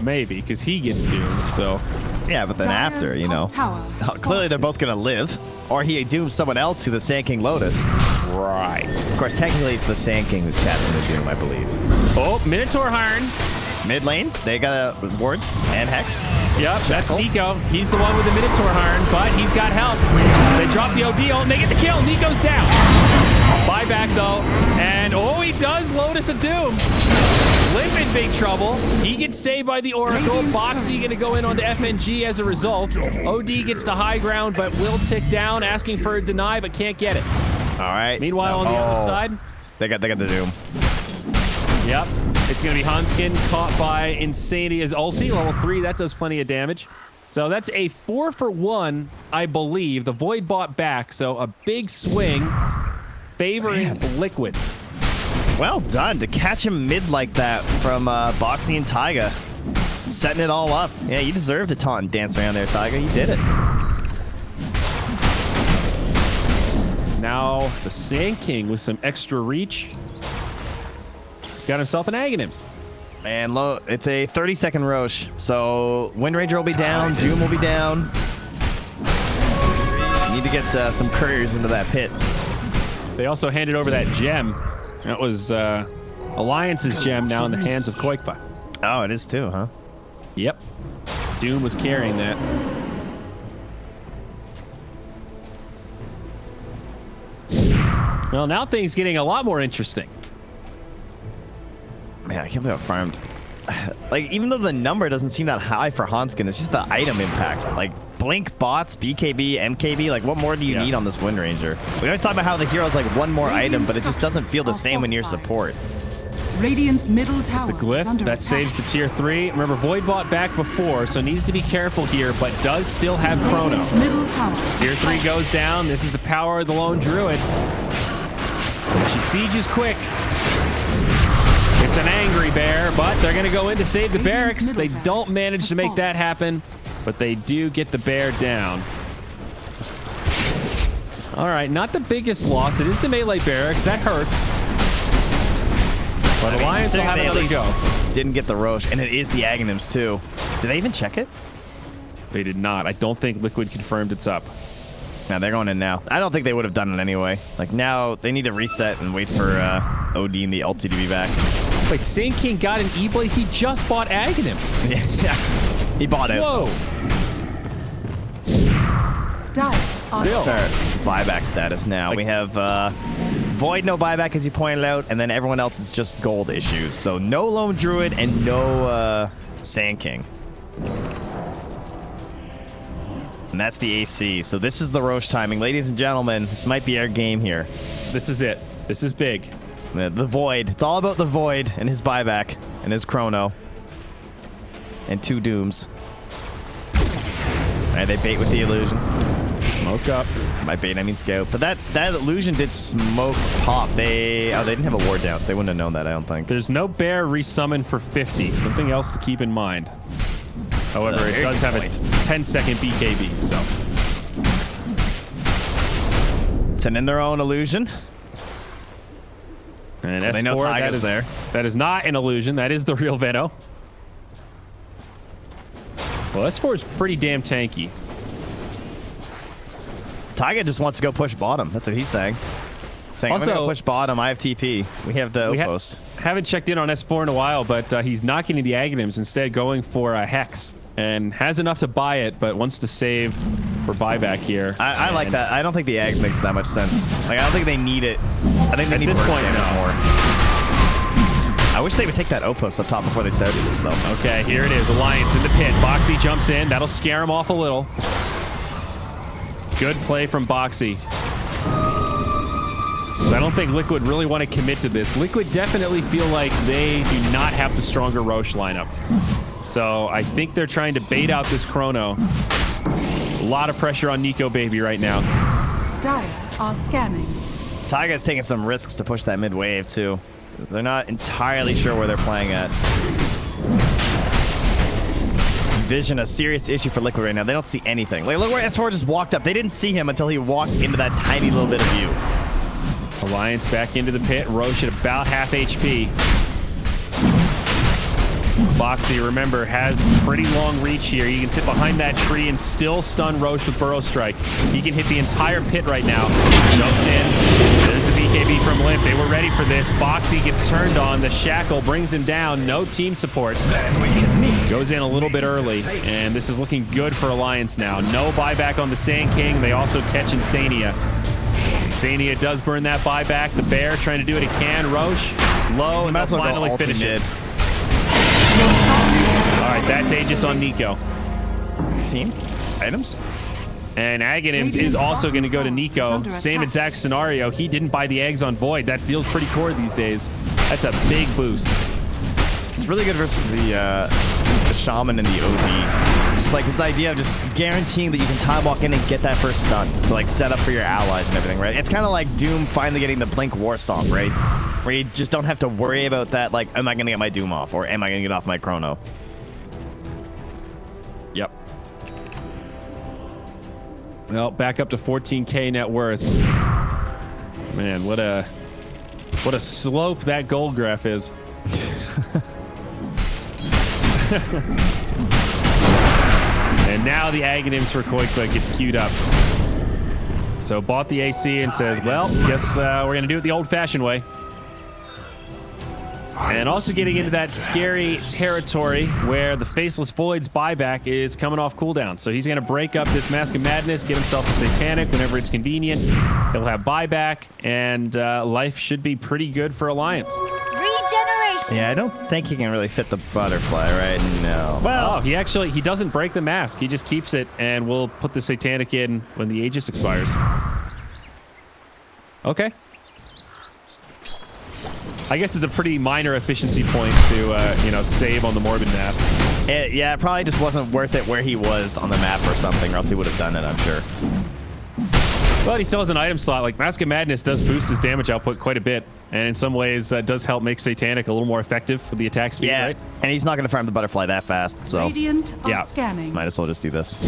maybe, because he gets doomed, so... Yeah, but then after, you know. Clearly they're both going to live. Or he dooms someone else to the Sand King Lotus. Right. Of course, technically it's the Sand King who's casting the Doom, I believe. Oh, Minotaur Harn. Mid lane, they got wards and Hex. Yep, that's Nico. He's the one with the Minotaur Harn, but he's got help. They drop the OD ult and they get the kill. Nico's down. Buyback, though. And, oh, he does Lotus a Doom. Limp in big trouble. He gets saved by the Oracle. Boxy going to go in onto FNG as a result. OD gets the high ground, but will tick down, asking for a deny, but can't get it. All right. Meanwhile, on the other side, they got the Doom. Yep. It's going to be Hanskin caught by Insania's ulti. Level 3, that does plenty of damage. So that's a 4-for-1, I believe. The Void bought back, so a big swing favoring Liquid. Well done to catch him mid like that from Boxy and Taiga. Setting it all up. Yeah, you deserved a taunt and dance around there, Taiga. You did it. Now the Sand King with some extra reach. He's got himself an Aghanims. And it's a 30-second Roche. So Wind Ranger will be down. Doom will be down. You need to get some couriers into that pit. They also handed over that gem. That was Alliance's gem now in the hands of Koikba. Oh, it is too, huh? Yep. Doom was carrying that. Well, now things getting a lot more interesting. Man, I can't believe I farmed. Like, even though the number doesn't seem that high for Hanskin, it's just the item impact. Like, Blink, Bots, BKB, MKB, like, what more do you need on this Wind Ranger? We always talk about how the hero's like one more item, but it just doesn't feel the same when you're support. Radiant's middle tower the glyph that saves the tier 3. Remember, Void bought back before, so needs to be careful here, but does still have Chrono. Middle tower. Tier 3 goes down. This is the power of the Lone Druid. She sieges quick. It's an angry bear, but they're going to go in to save the barracks. They don't manage to make that happen, but they do get the bear down. All right, not the biggest loss. It is the melee barracks. That hurts. But Alliance will have another go. Didn't get the Roche, and it is the Aghanims too. Did they even check it? They did not. I don't think Liquid confirmed it's up. No, they're going in now. I don't think they would have done it anyway. Like, now they need to reset and wait for OD and the ulti to be back. Wait, Sand King got an E-Blade? He just bought Aghanims. Yeah, he bought it. Whoa. Start buyback status now. We have Void no buyback, as you pointed out, and then everyone else is just gold issues. So no Lone Druid and no Sand King. And that's the AC. So this is the Roche timing. Ladies and gentlemen, this might be our game here. This is it. This is big. The Void. It's all about the Void and his buyback and his Chrono. And 2 Dooms. Alright, they bait with the illusion. Smoke up. By bait, I mean scout. But that illusion did smoke pop. They didn't have a ward down, so they wouldn't have known that, I don't think. There's no bear resummon for 50. Something else to keep in mind. However, it does have a 10-second BKB, so. Sending their own illusion. And they know S4, Taiga's there. That is not an illusion. That is the real Venom. Well, S4 is pretty damn tanky. Taiga just wants to go push bottom. That's what he's saying. Saying, Also, I'm going to push bottom. I have TP. We have the outpost. Haven't checked in on S4 in a while, but he's not getting the Aghanims. Instead, going for a Hex. And has enough to buy it, but wants to save for buyback here. I like that. I don't think the Ags makes that much sense. Like, I don't think they need it. I think they need this point more. I wish they would take that outpost up top before they started this, though. Okay, here it is. Alliance in the pit. Boxy jumps in. That'll scare him off a little. Good play from Boxy. I don't think Liquid really want to commit to this. Liquid definitely feel like they do not have the stronger Roche lineup. So I think they're trying to bait out this Chrono. A lot of pressure on Nikobaby right now. Dire are scanning. Taiga's taking some risks to push that mid wave, too. They're not entirely sure where they're playing at. Vision, a serious issue for Liquid right now. They don't see anything. Like, look where S4 just walked up. They didn't see him until he walked into that tiny little bit of view. Alliance back into the pit. Roche at about half HP. Boxy, remember, has pretty long reach here. You can sit behind that tree and still stun Roche with Burrow Strike. He can hit the entire pit right now. Jumps in. There's the BKB from Limp. They were ready for this. Boxy gets turned on. The Shackle brings him down. No team support. Goes in a little bit early, and this is looking good for Alliance now. No buyback on the Sand King. They also catch Insania. Insania does burn that buyback. The Bear trying to do what he can. Roche low, and they'll finally finish it. All right, that's Aegis on Nico. Team items. And Aghanims is also going to go to Nico. Same exact scenario. He didn't buy the eggs on Void. That feels pretty core these days. That's a big boost. It's really good versus the Shaman and the OG. Just like this idea of just guaranteeing that you can time walk in and get that first stun to like set up for your allies and everything, right? It's kind of like Doom finally getting the Blink War Stomp, right? Where you just don't have to worry about that, like, am I going to get my Doom off or am I going to get off my Chrono? Yep. Well, back up to 14K net worth. Man, what a slope that gold graph is. And now the Aghanims for Koi Click gets queued up. So bought the AC and says, well, guess we're going to do it the old-fashioned way. And also getting into that scary territory where the Faceless Void's buyback is coming off cooldown. So he's going to break up this Mask of Madness, get himself a Satanic whenever it's convenient. He'll have buyback, and life should be pretty good for Alliance. Regeneration. Yeah, I don't think he can really fit the butterfly, right? No. Well, he doesn't break the mask. He just keeps it, and we'll put the Satanic in when the Aegis expires. Okay. I guess it's a pretty minor efficiency point to, save on the Morbid Mask. Yeah, it probably just wasn't worth it where he was on the map or something, or else he would have done it, I'm sure. But he still has an item slot. Like, Mask of Madness does boost his damage output quite a bit, and in some ways does help make Satanic a little more effective with the attack speed, right? And he's not going to farm the butterfly that fast, so... Radiant are scanning. Might as well just do this.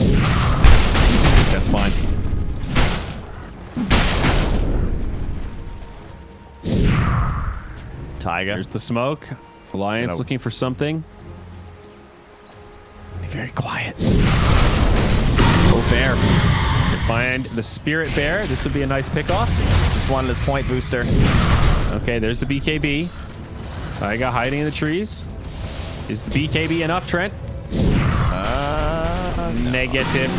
That's fine. Taiga. Here's the smoke. Alliance looking for something. Be very quiet. Oh, Bear. Find the Spirit Bear. This would be a nice pickoff. Just wanted his point booster. Okay, there's the BKB. Taiga hiding in the trees. Is the BKB enough, Trent? Negative.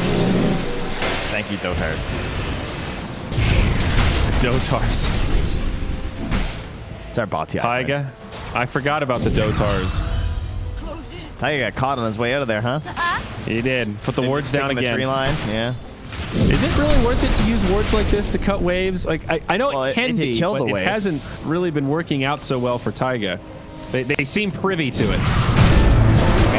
Thank you, Dotars. Dotars. It's our Bati. Taiga. I forgot about the Dotars. Taiga got caught on his way out of there, huh? He did. Put the wards down again. The tree line. Yeah. Is it really worth it to use wards like this to cut waves? Like I know it can be, but it hasn't really been working out so well for Taiga. They seem privy to it.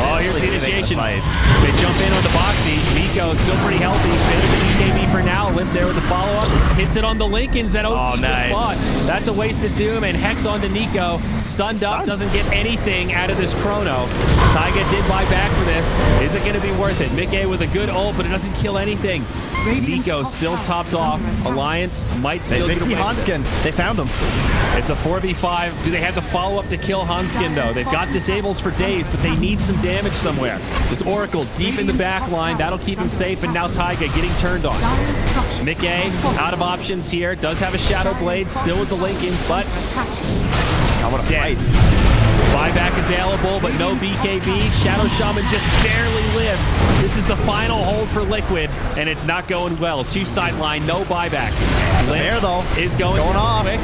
Oh, here's the initiation. They jump in on the Boxy. Nico still pretty healthy. Sends the BKB for now. Limp there with the follow-up. Hits it on the Lincolns that OG just bought. That's a wasted doom, and Hex onto Nico. Stunned up, doesn't get anything out of this chrono. Taiga did buy back for this. Is it going to be worth it? Mickey with a good ult, but it doesn't kill anything. Nico still topped off. Alliance might still They get see away. Hanskin. They found him. It's a 4v5. Do they have the follow-up to kill Hanskin, though? They've got disables for days, but they need some damage somewhere. This Oracle deep in the back line. That'll keep him safe, and now Taiga getting turned on. Mickey out of options here. Does have a Shadow Blade, still with the Lincolns, but I want to fight. buyback available, but no BKB. Shadow Shaman just barely lives. This is the final hold for Liquid, and it's not going well. Two sideline, no buyback. There though Is going off. quick.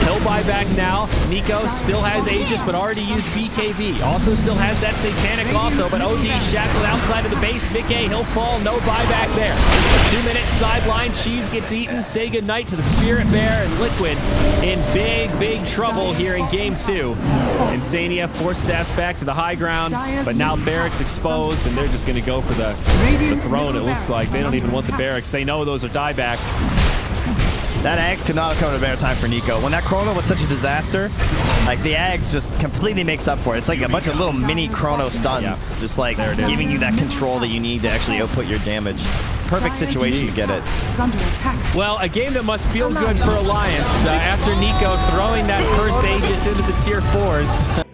He'll buy back now. Nico still has Aegis, but already used BKB. Also still has that Satanic also, but OD shackled outside of the base. Mickey, he'll fall. No buyback there. 2 minutes sideline. Cheese gets eaten. Say goodnight to the Spirit Bear, and Liquid in big trouble here in game 2. Insania forced staff back to the high ground, but now Barracks exposed, and they're just going to go for the throne, it looks like. They don't even want the Barracks. They know those are diebacks. That Ags could not have come at a better time for Nico. When that Chrono was such a disaster, like the Ags just completely makes up for it. It's like a bunch of little mini Chrono stuns, just like giving you that control that you need to actually output your damage. Perfect situation to get it. Well, a game that must feel good for Alliance after Nico throwing that first Aegis into the tier 4s.